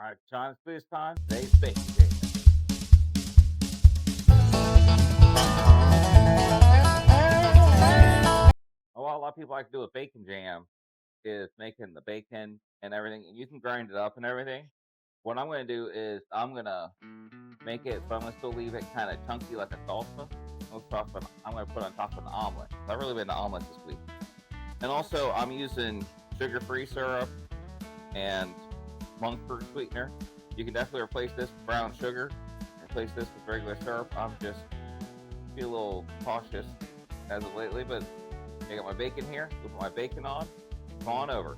Alright, John's Boost time. Today's bacon jam. What a lot of people like to do with bacon jam is making the bacon and everything, and you can grind it up and everything. What I'm going to do is I'm going to make it, but I'm going to still leave it kind of chunky like a salsa. I'm going to put on top of an omelet. I've really been to omelets this week. And also, I'm using sugar-free syrup and monk fruit sweetener. You can definitely replace this with brown sugar, replace this with regular syrup. I'm just feel a little cautious as of lately, but I got my bacon here. Put my bacon on. Come on over.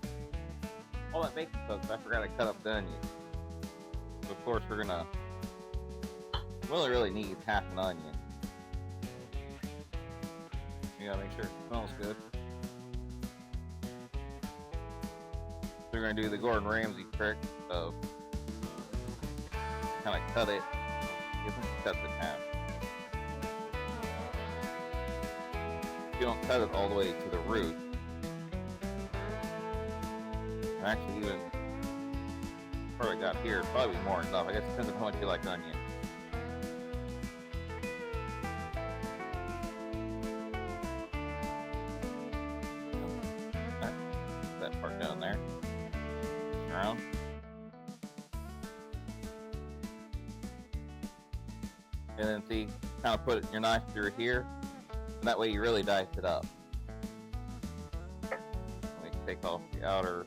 All that bacon cooks, I forgot to cut up the onion. So of course, we're gonna really need half an onion. You gotta make sure it smells good. So we're gonna do the Gordon Ramsay trick of kind of cut it. You can cut it in half. You don't cut it all the way to the root. Actually, even what I got here, probably more than enough. I guess it depends on how much you like onion. That part down there. Around. And then see, kind of put your knife through here. And that way you really dice it up. We can take off the outer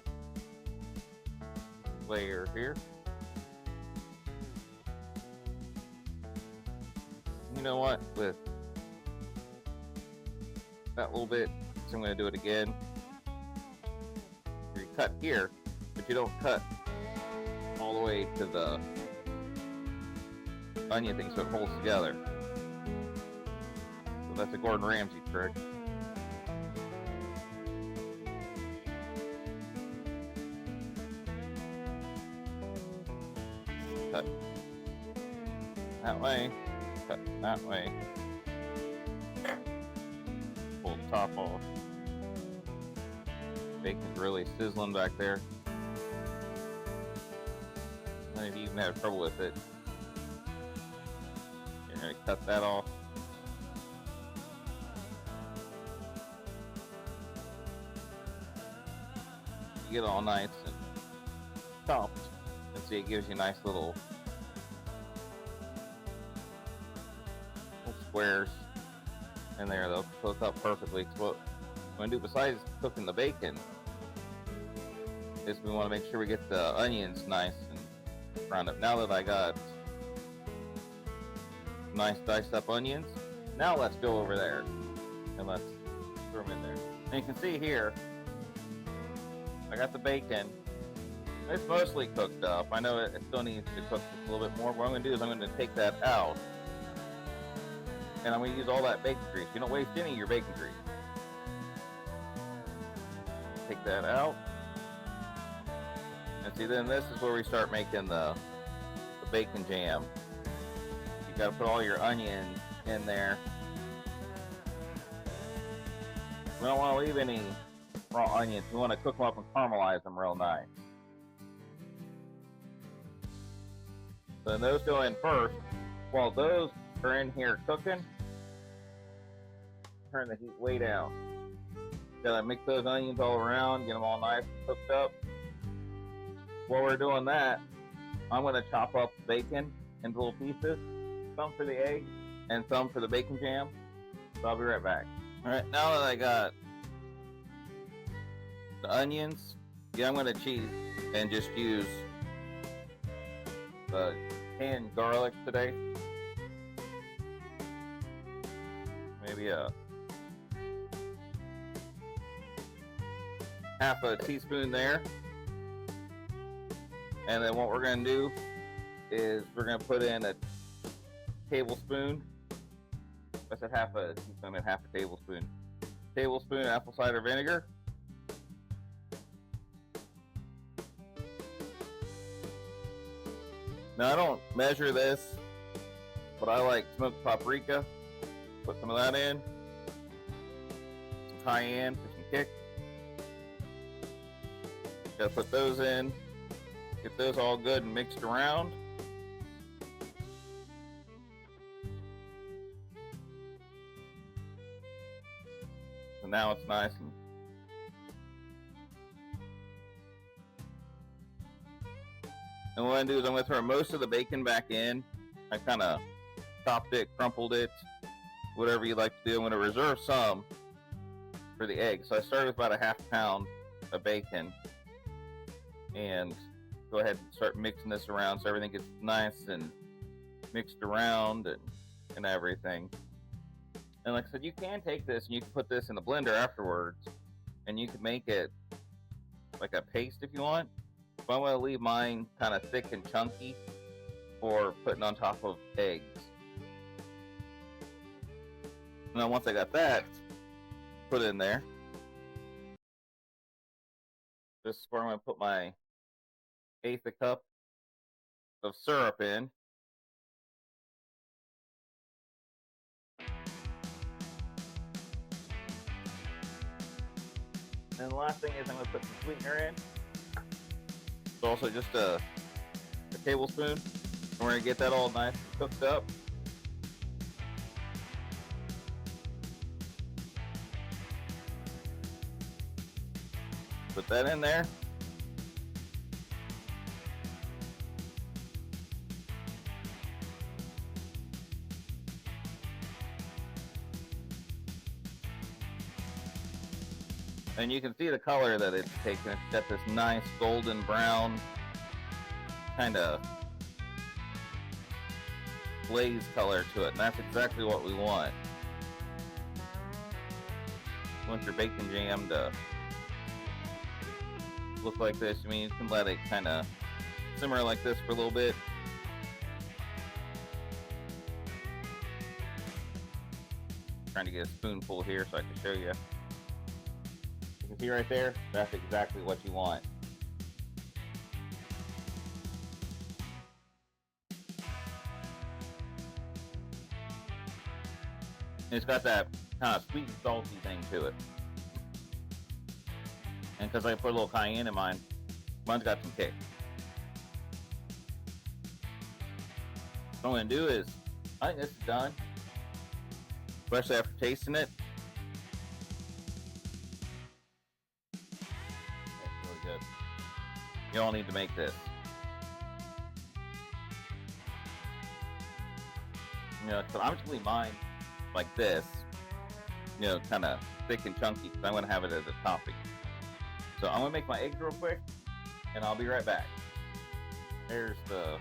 layer here. You know what? With that little bit, so I'm going to do it again. You cut here, but you don't cut all the way to the onion thing so it holds together. So that's a Gordon Ramsay trick. Cut that way, cut that way. Pull the top off. Bacon's really sizzling back there. If you even have trouble with it, you're going to cut that off. You get it all nice and chopped. And see, it gives you nice little squares in there. They'll cook up perfectly. So what we're going to do besides cooking the bacon is we want to make sure we get the onions nice and browned up. Now that I got nice diced up onions, now let's go over there and let's throw them in there. And you can see here, I got the bacon. It's mostly cooked up. I know it still needs to cook just a little bit more. What I'm going to do is I'm going to take that out. And I'm going to use all that bacon grease. You don't waste any of your bacon grease. Take that out. And see, then this is where we start making the bacon jam. You got to put all your onions in there. We don't want to leave any raw onions. We want to cook them up and caramelize them real nice. So those go in first. While those are in here cooking, turn the heat way down. Gotta mix those onions all around, get them all nice and cooked up. While we're doing that, I'm gonna chop up bacon into little pieces, some for the egg and some for the bacon jam. So I'll be right back. All right, now that I got the onions, I'm gonna cheat and just use the canned garlic today. Maybe a half a teaspoon there. And then what we're going to do is we're going to put in a tablespoon. I said half a teaspoon, I meant half a tablespoon. Tablespoon apple cider vinegar. Now I don't measure this, but I like smoked paprika. Put some of that in. Some cayenne for some kick. Gotta put those in. Get those all good and mixed around. So now it's nice and what I'm going to do is I'm going to throw most of the bacon back in. I kind of chopped it, crumpled it, whatever you like to do. I'm going to reserve some for the eggs. So I started with about a half pound of bacon. And go ahead and start mixing this around so everything gets nice and mixed around and everything. And like I said, you can take this and you can put this in the blender afterwards. And you can make it like a paste if you want. But I'm going to leave mine kind of thick and chunky for putting on top of eggs. And then once I got that, put it in there. This is where I'm going to put my 1/8 cup of syrup in. And the last thing is I'm going to put some sweetener in. It's also just a tablespoon. And we're going to get that all nice and cooked up. Put that in there. And you can see the color that it's taken. It's got this nice golden brown kind of glaze color to it, and that's exactly what we want. You want your bacon jam to look like this. I mean, you can let it kind of simmer like this for a little bit. Trying to get a spoonful here so I can show you. You can see right there, that's exactly what you want. And it's got that kind of sweet and salty thing to it. And because I put a little cayenne in mine, mine's got some kick. What I'm going to do is, I think this is done. Especially after tasting it. It's really good. You all need to make this. You know, so I'm just going to leave mine like this. You know, kind of thick and chunky because I'm going to have it as a topping. So I'm going to make my eggs real quick, and I'll be right back. There's the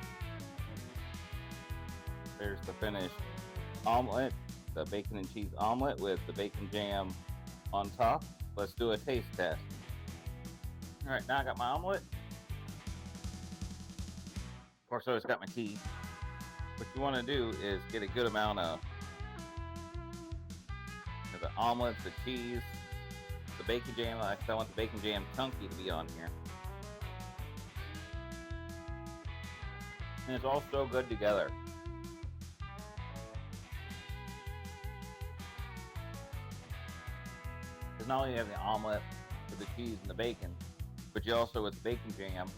finished omelet, the bacon and cheese omelet with the bacon jam on top. Let's do a taste test. All right, now I got my omelet. Of course, I always got my tea. What you want to do is get a good amount of the omelets, the cheese, the bacon jam. I want the bacon jam chunky to be on here. And it's all so good together. Because not only do you have the omelet with the cheese and the bacon, but you also, with the bacon jam,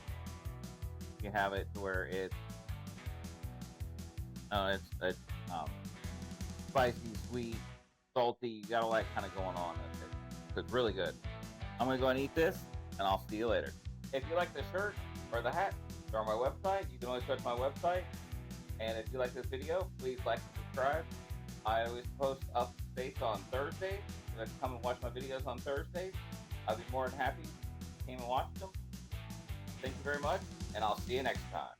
you have it to where it's spicy, sweet, salty. You got all that kind of going on with it. So it's really good. I'm going to go and eat this, and I'll see you later. If you like the shirt or the hat, they're on my website. You can always go to my website. And if you like this video, please like and subscribe. I always post updates on Thursdays. So come and watch my videos on Thursdays. I'll be more than happy if you came and watched them. Thank you very much, and I'll see you next time.